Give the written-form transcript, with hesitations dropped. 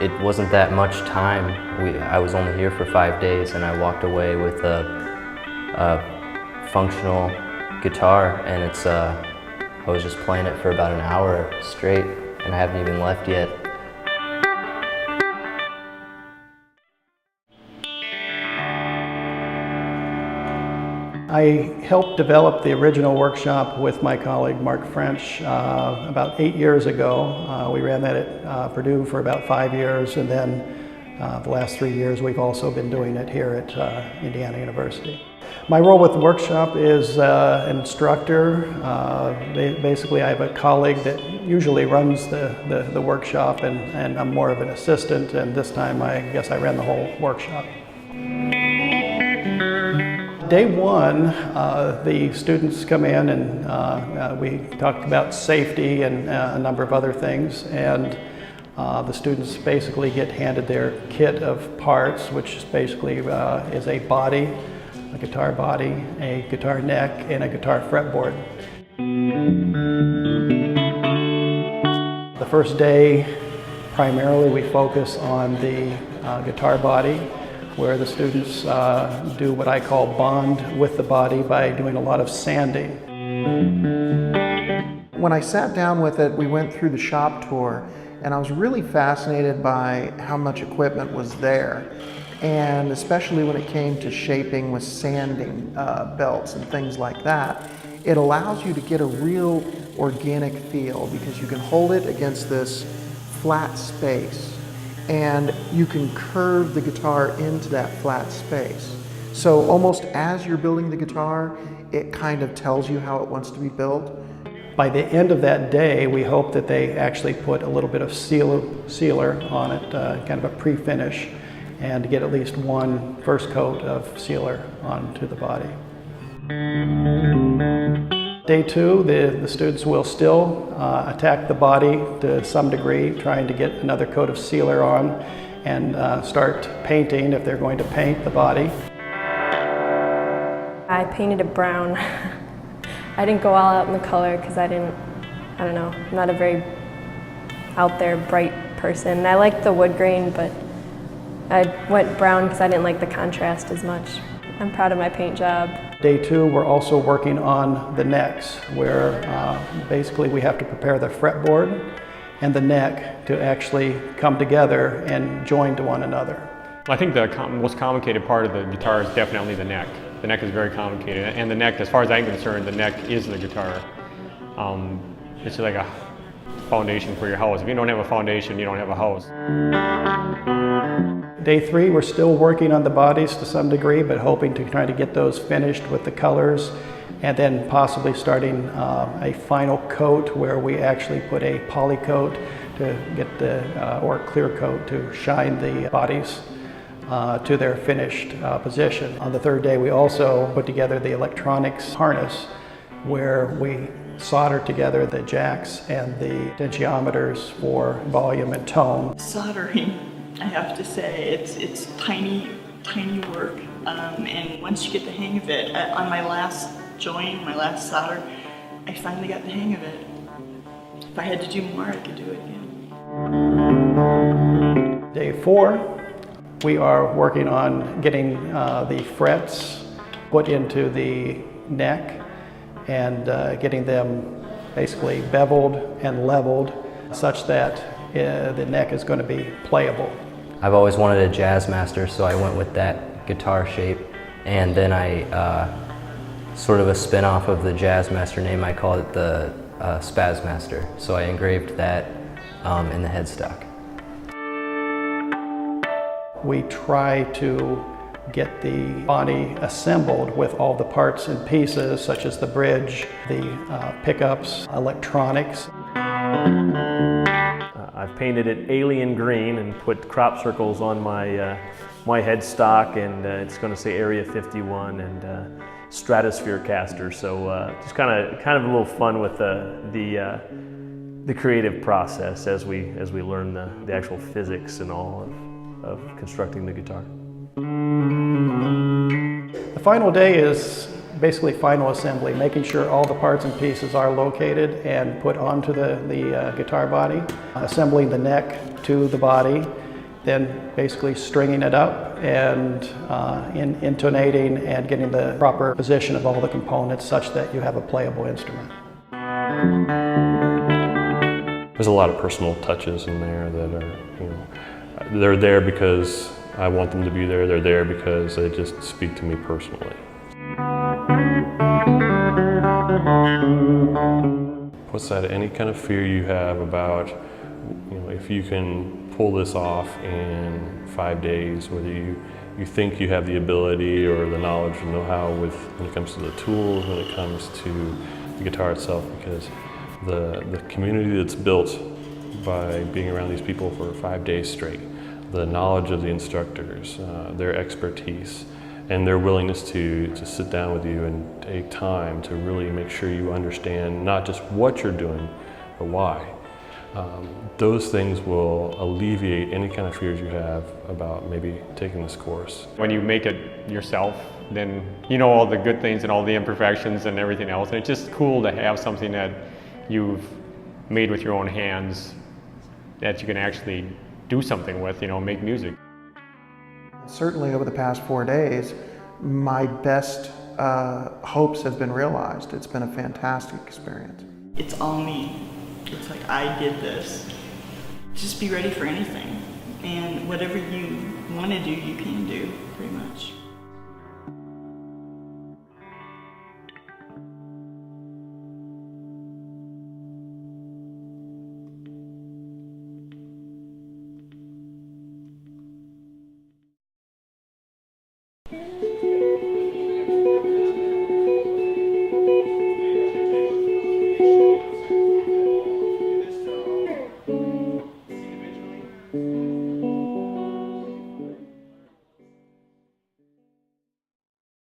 It wasn't that much time. I was only here for 5 days, and I walked away with a functional guitar, and I was just playing it for about an hour straight, and I haven't even left yet. I helped develop the original workshop with my colleague Mark French about 8 years ago. We ran that at Purdue for about 5 years, and then the last 3 years we've also been doing it here at Indiana University. My role with the workshop is an instructor. Basically I have a colleague that usually runs the workshop, and I'm more of an assistant, and this time I guess I ran the whole workshop. Day one, the students come in and we talked about safety and a number of other things, and the students basically get handed their kit of parts, which is basically is a body, a guitar body, a guitar neck, and a guitar fretboard. The first day, primarily we focus on the guitar body, where the students do what I call bond with the body by doing a lot of sanding. When I sat down with it, we went through the shop tour, and I was really fascinated by how much equipment was there, and especially when it came to shaping with sanding belts and things like that. It allows you to get a real organic feel because you can hold it against this flat space, and you can curve the guitar into that flat space. So almost as you're building the guitar, it kind of tells you how it wants to be built. By the end of that day, we hope that they actually put a little bit of sealer on it, kind of a pre-finish, and get at least one first coat of sealer onto the body. Day two, the students will still attack the body to some degree, trying to get another coat of sealer on and start painting if they're going to paint the body. I painted it brown. I didn't go all out in the color because I don't know, I'm not a very out there bright person. I like the wood grain, but I went brown because I didn't like the contrast as much. I'm proud of my paint job. Day two, we're also working on the necks, where basically we have to prepare the fretboard and the neck to actually come together and join to one another. I think the most complicated part of the guitar is definitely the neck. The neck is very complicated, and the neck, as far as I'm concerned, the neck is the guitar. It's like a foundation for your house. If you don't have a foundation, you don't have a house. Day three, we're still working on the bodies to some degree, but hoping to try to get those finished with the colors, and then possibly starting a final coat where we actually put a poly coat to get or clear coat to shine the bodies to their finished position. On the third day, we also put together the electronics harness, where we solder together the jacks and the potentiometers for volume and tone. Soldering, I have to say, it's tiny work, and once you get the hang of it, on my last join, my last solder, I finally got the hang of it. If I had to do more, I could do it again. Day four, we are working on getting the frets put into the neck and getting them basically beveled and leveled such that the neck is going to be playable. I've always wanted a jazz master, so I went with that guitar shape, and then I sort of a spin-off of the jazz master name, I call it the Spaz Master. So I engraved that in the headstock. We try to get the body assembled with all the parts and pieces, such as the bridge, the pickups, electronics. I've painted it alien green and put crop circles on my my headstock, and it's going to say Area 51 and Stratosphere Caster. So just kind of a little fun with the creative process as we learn the actual physics and all of constructing the guitar. The final day is basically final assembly, making sure all the parts and pieces are located and put onto the guitar body, assembling the neck to the body, then basically stringing it up and intonating and getting the proper position of all the components such that you have a playable instrument. There's a lot of personal touches in there that are, they're there because I want them to be there. They're there because they just speak to me personally. What's that? Any kind of fear you have about, if you can pull this off in 5 days, whether you think you have the ability or the knowledge and know-how when it comes to the tools, when it comes to the guitar itself, because the community that's built by being around these people for 5 days straight, the knowledge of the instructors, their expertise, and their willingness to sit down with you and take time to really make sure you understand not just what you're doing, but why. Those things will alleviate any kind of fears you have about maybe taking this course. When you make it yourself, then you know all the good things and all the imperfections and everything else, and it's just cool to have something that you've made with your own hands that you can actually do something with, make music. Certainly over the past 4 days, my best hopes have been realized. It's been a fantastic experience. It's all me. It's like, I did this. Just be ready for anything. And whatever you want to do, you can do.